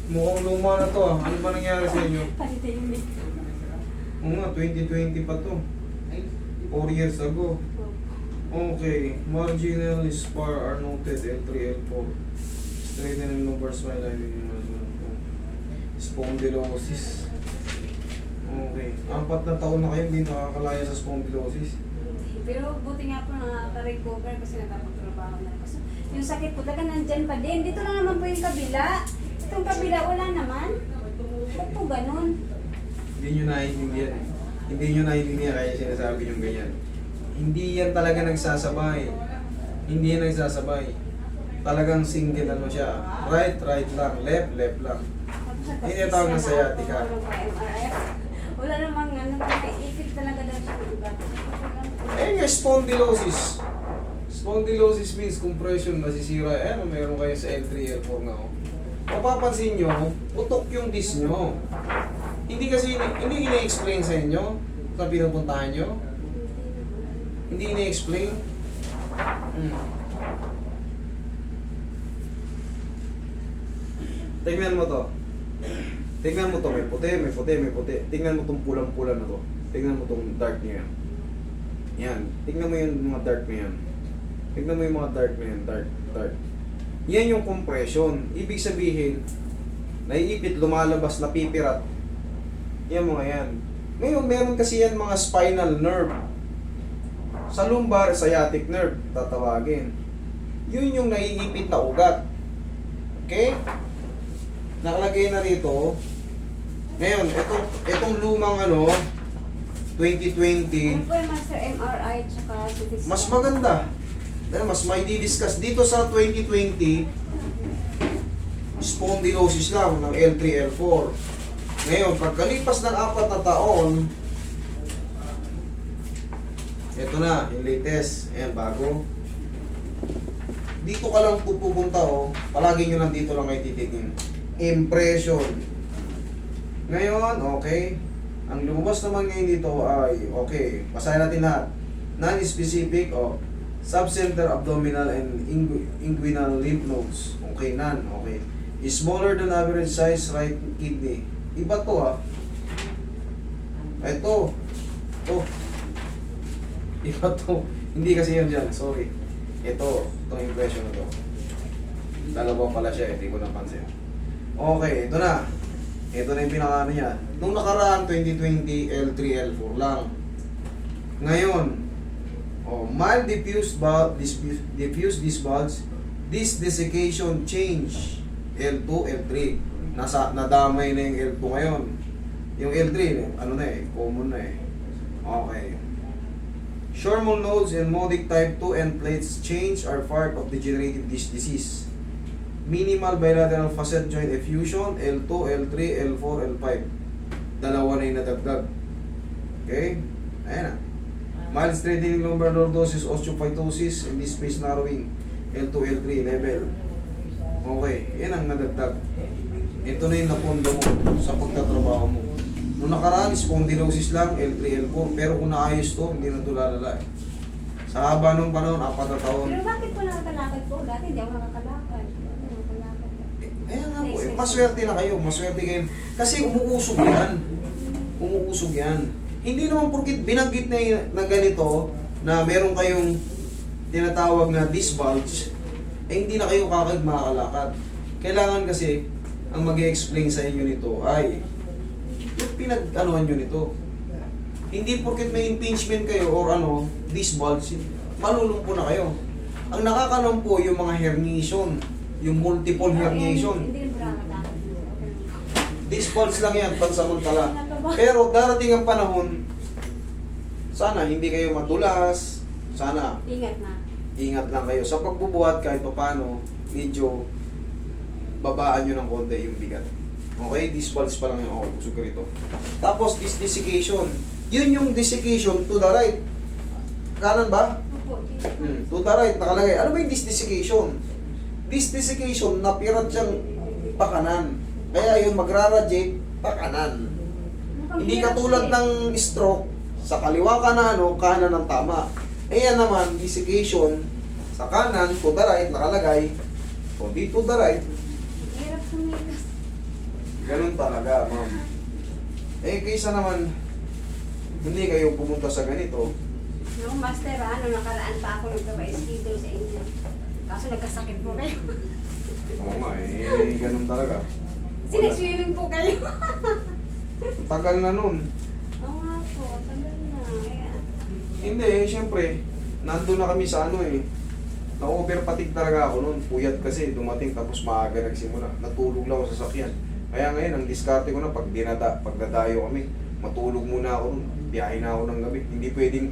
Mukhang luma na to ah. Ano ba nangyari sa inyo? Pandemic. Oo nga, 2020 pa to. 4 years ago. Okay, marginal spar are noted L3, L4. Straightening lumbar spine lining. Spondylosis. Okay. 4 na taon na kayo hindi nakakalaya sa spondylosis. Pero buti nga po nakaka-recover kasi nakapagtrabaho na. Kasi yung sakit po talaga nandyan pa din. Dito lang naman po yung kabila. Itong kabila wala naman. Ba't po ganun? Hindi nyo naiintindihan. Hindi nyo naiintindihan kaya sinasabi nyo ganyan. Hindi yan talaga nagsasabay. Hindi yan nagsasabay. Talagang single ano siya. Right, right lang. Left, left lang. Hindi na tawag na sciatica. Wala namang ano, ipit talaga daw siya ng ugat. Eh nga, spondylosis. Spondylosis means compression, masisira. Eh, ano meron kayo sa L3, L4 nga. Oh. Mapapansin nyo, utok yung disc nyo. Hindi kasi, hindi ina-explain sa inyo sa pinupuntahan nyo. Hindi ina-explain. Tingnan mo to. Tingnan mo to, may puti, may puti, may puti. Tingnan mo tong pulang-pula na to. Tingnan mo tong dark niya. Yan. Tingnan mo yung mga dark na yan. Tingnan mo yung mga dark na yan. Dark, dark. Yan yung compression. Ibig sabihin, naiipit, lumalabas, napipirat. Yan mga yan. Ngayon, meron kasi yan mga spinal nerve. Sa lumbar, sciatic nerve, tatawagin. Yun yung naiipit na ugat. Okay? Nakalagay na rito. Ngayon, itong lumang ano, 2020, Ano po yung master MRI tsaka CT scan? mas maganda. Dahil mas may di-discuss. Dito sa 2020, spondylosis lang ng L3, L4. Ngayon, pagkalipas ng 4 na taon, ito na, yung latest. Ayan, bago. Dito ka lang pupunta, oh. Palagi nyo lang dito lang kayo titigin. Impression. Ngayon, okay. Ang lumabas naman ngayon dito ay, okay, basahin natin lahat. Non-specific, subcenter abdominal and inguinal lymph nodes. Okay, none, okay. Smaller than average size right kidney. Iba to ah. Ito. Oh. Iba to. Hindi kasi yan dyan, sorry. Itong impression na to. Dalawa pala siya, hindi ko napansin. Okay, ito na. Ito na yung pinaka-ano niya. Nung nakaraan, 2020, L3, L4 lang. Ngayon, mild diffuse disc bulge, disc desiccation change, L2, L3. Nadamay na yung L2 ngayon. Yung L3, ano na eh, common na eh. Okay. Schormann nodes and Modic type 2 end plates change are part of degenerative disc disease. Minimal bilateral facet joint effusion, L2, L3, L4, L5. Dalawa na yung nadagdag. Okay? Ayan na. Mild straightening lumbar lordosis, osteophytosis, and disc space narrowing, L2, L3 level. Okay, yan ang nadagdag. Ito na yung napondo mo sa pagtatrabaho mo. Nung nakaraan, spondylosis lang, L3, L4, pero kung naayos to, hindi na ito lalala eh. Sa haba ng panahon, 4 na taon. Pero bakit po nakakalakad po? Dati hindi ako nakakalakad. Kaya nga po, maswerte na kayo, maswerte kayo. Kasi umuusog yan. Umuusog yan. Hindi naman porkit binanggit na ganito, na meron kayong tinatawag na disc bulge, hindi na kayo kakag makakalakad. Kailangan kasi, ang mag-explain sa inyo nito ay, yung pinag-anuhan nyo nito. Hindi porkit may impingement kayo or disc bulge, malulumpo na kayo. Ang nakakalumpo yung mga herniation, yung multiple herniation. Hindi ko nakakalakad. Disc bulge lang yan, pansamantala. Pero darating ang panahon, sana hindi kayo madulas, sana Ingat na. ingat lang kayo. Sa pagbubuhat kahit paano, medyo babaan nyo ng konti yung bigat. Okay, disc bulge pa lang yung busog ko rito. Tapos disc desiccation. Yun yung desiccation to the right. Kanan ba? Opo. To the right, nakalagay. Ano ba yung disc desiccation? Disc desiccation, napirat siyang pakanan. Kaya yun, magra-radiate pakanan. Hindi katulad ng stroke, sa kaliwa ka na kanan ang tama. Ayan naman, desiccation, sa kanan, to the right, nakalagay. O di to the right, Hirap sumigas. Ganun talaga, ma'am. Eh, kaysa naman, hindi kayo pumunta sa ganito. Nung master, nakaraan pa ako nagpapa-schedule sa inyo. Kaso nagkasakit po kayo. Oo nga, eh, ganun talaga. Sineswimming po kayo. Tagal na nun. Oo nga po, tagal na. Kaya, Hindi, eh, syempre, nandun na kami sa ano eh. Na-overfatigue talaga ako noon. Puyat kasi, dumating tapos maaga nagsimula. Natulog lang ako sa sakyan. Kaya ngayon, ang diskarte ko na pag pagdadayo kami, matulog muna ako nun. Biyahe na ako ng gabi. Hindi pwedeng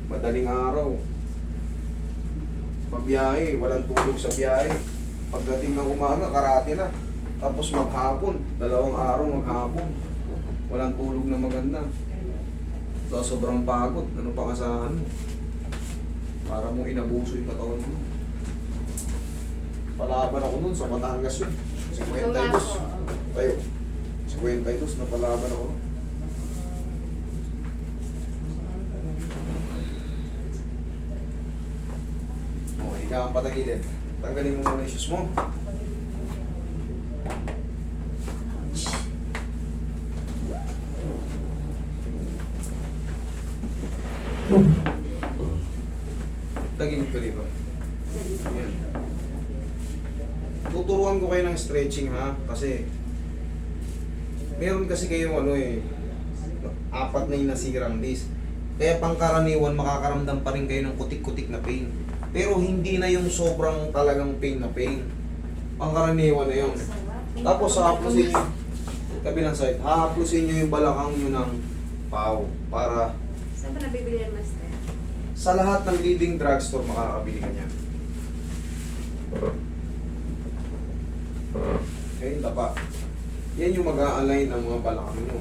madaling araw. Pagbiyahe, walang tulog sa biyahe. Pagdating ng umaga, karate na. Tapos maghapon, 2 araw maghapon. Walang tulog na maganda. So, sobrang pagod. Ano pa kasahan mo? Para mo inabuso yung katawan mo. Palaban ako nun sa Batangas yun. 52. Tayo. 52 na palaban ako. Okay, higa kang patagilid. Tanggalin mo muna yung shoes mo. Tagilid ka dito. Ayan. Tuturuan ko kayo ng stretching ha, kasi meron kasi kayo ano eh, 4 na yung nasirang disc. Kaya pangkaraniwan makakaramdam pa rin kayo ng kutik-kutik na pain. Pero hindi na yung sobrang talagang pain na pain. Pangkaraniwan na yun. Tapos hahaplusin nyo, kabilang side, hahaplusin nyo yung balakang nyo ng pau para saan ba nabibili yan, master? sa lahat ng leading drugstore makakabili ka niyan. Okay, tapa. Yan yung mag-a-align ng mga balakang mo.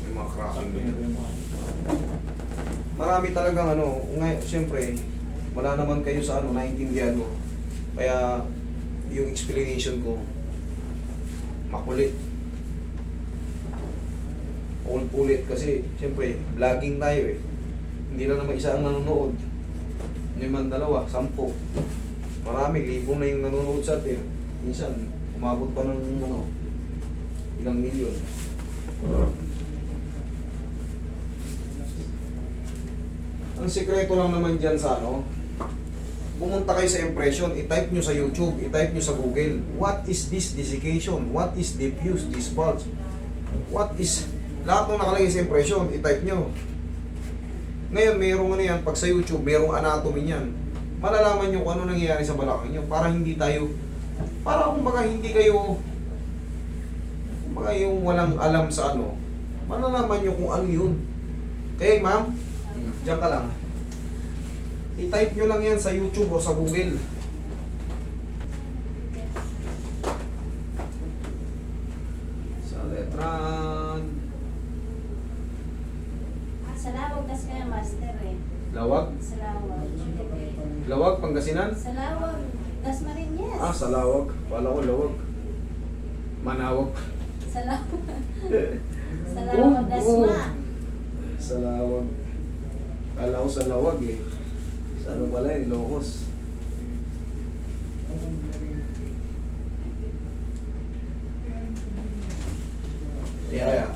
Yung mga cracking mo yan. Marami talagang ano, ngayon, siyempre, wala naman kayo sa ano, naintindihan mo. Kaya, yung explanation ko, makulit. Ulit kasi, siyempre, vlogging tayo eh. Hindi lang naman isa ang nanonood. Hindi man 2, 10. Marami, libong na yung nanonood sa atin. Minsan, umabot pa ng ano, ilang milyon. Ang sikreto lang naman dyan sa ano, pumunta kayo sa impression, i-type nyo sa YouTube, i-type nyo sa Google, what is this desiccation? What is diffuse disbulge? What is, lahat ng nakalagay sa impression, i-type nyo. Ngayon, mayroong ano yan, pag sa YouTube, mayroong anatomy niyan. Malalaman nyo kung ano nangyayari sa balakang nyo para hindi tayo, para kumbaga hindi kayo, kumbaga yung walang alam sa ano, malalaman nyo kung ano yun. Okay, ma'am? Diyan ka lang. I-type nyo lang yan sa YouTube o sa Google. Sa letran. Sa Lawag kasi kaya, master eh. Lawag? Sa Lawag. Lawag, Pangasinan? Sa Lawag. Dasmariñas. Ah, sa Lawag. Wala ko Lawag. Manawag. Sa Lawag. Sa Lawag, Dasma. Sa Lawag. Kala ko sa Lawag eh. Sa ano pala eh, Locos. Yeah.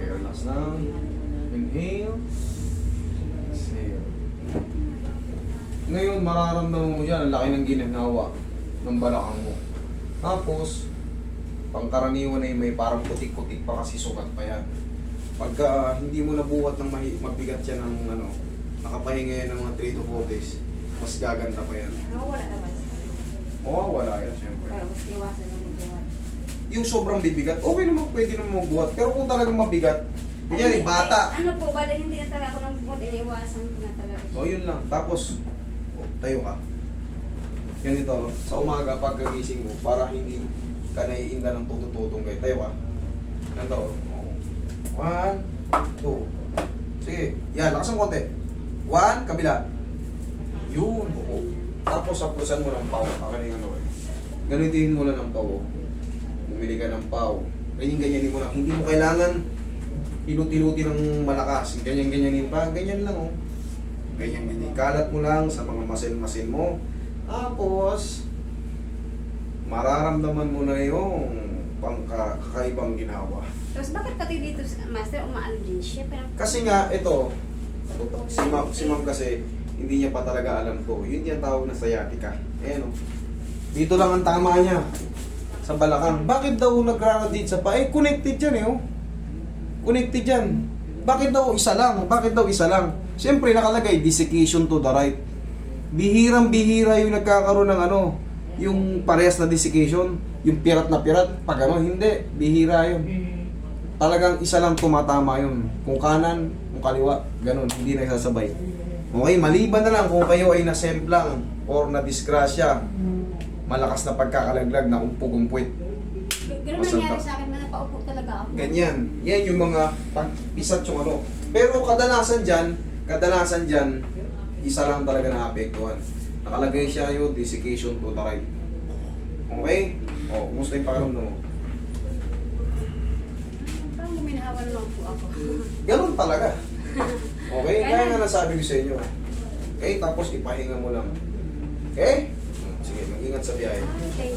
Okay, relax lang. Inhale. Exhale. Ngayon, mararamdaman mo dyan, ang laki ng ginhawa ng balakang mo. Tapos, pangkaraniwan ay may parang putik-putik pa kasi sugat pa yan. Pagka hindi mo nabuhat ng mabigat yan ng ano, nakapahinga yan ng mga 3 to 4 days, mas gaganda pa yan. Wala naman. Oo, wala yan, syempre. Pero mas iwasan yung magbuhat. Yung sobrang bibigat, okay naman, pwede naman magbuhat. Pero kung talagang mabigat, yan, bata. Ano po, bala hindi na talaga ako nagbuhat, iniwasan ko na talaga. So, yun lang. Tapos, tayo ka. Ganito, sa umaga pagkagising mo, para hindi ka naiinda ng tutututong kayo. Tayo ka. Ganito. 1, 2. Sige. Yan, lakas ang konti. 1, kabila. Yun. Oo. Tapos, haplusan mo ng pau. Kakalingan mo eh. Ganitin mo lang ng pau. Bumili ka ng pau. Ganyan-ganyanin mo lang. Hindi mo kailangan hiluti-hiluti ng malakas. Ganyan-ganyanin pa. Ganyan lang, oh. Ganyan-ganyan. Kalat mo lang sa mga masin-masin mo. Tapos, mararamdaman mo na yung kakaibang ginawa. Tapos bakit pati dito, Master, umaano din siya? Pero, Kasi nga, ito, si ma'am kasi, hindi niya pa talaga alam ko. Yun yung tawag na sciatica. Ayan, oh. Dito lang ang tama niya. Sa balakang. Bakit daw nagra-radiate sa pa? Eh, connected yan eh, oh. Connected yan. Bakit daw isa lang? Bakit daw isa lang? Siyempre, nakalagay, desiccation to the right. Bihirang-bihira yung nagkakaroon ng ano, yung parehas na desiccation. Yung pirat na pirat. Pag ano, hindi. Bihira yun. Talagang isa lang tumatama yun. Kung kanan, kung kaliwa, ganun. Hindi nagsasabay. Okay, maliban na lang kung kayo ay nasemplang or na-disgrasya. Malakas na pagkakalaglag na umpog-umpwit. gano'n nangyari sa akin na napaupo talaga ako. Ganyan. Yan yung mga pagpisat yung ano. Pero kadalasan dyan, isa lang talaga naapektuhan. Nakalagay siya yung desiccation to the right. Okay? O, kumusta yung pakiramdam mo? Parang guminahawan lang po ako. Ganun talaga. Okay? Kaya nga nasabi ko sa inyo. Okay? Tapos ipahinga mo lang. Okay? Sige, mag-ingat sa biyahe. Okay.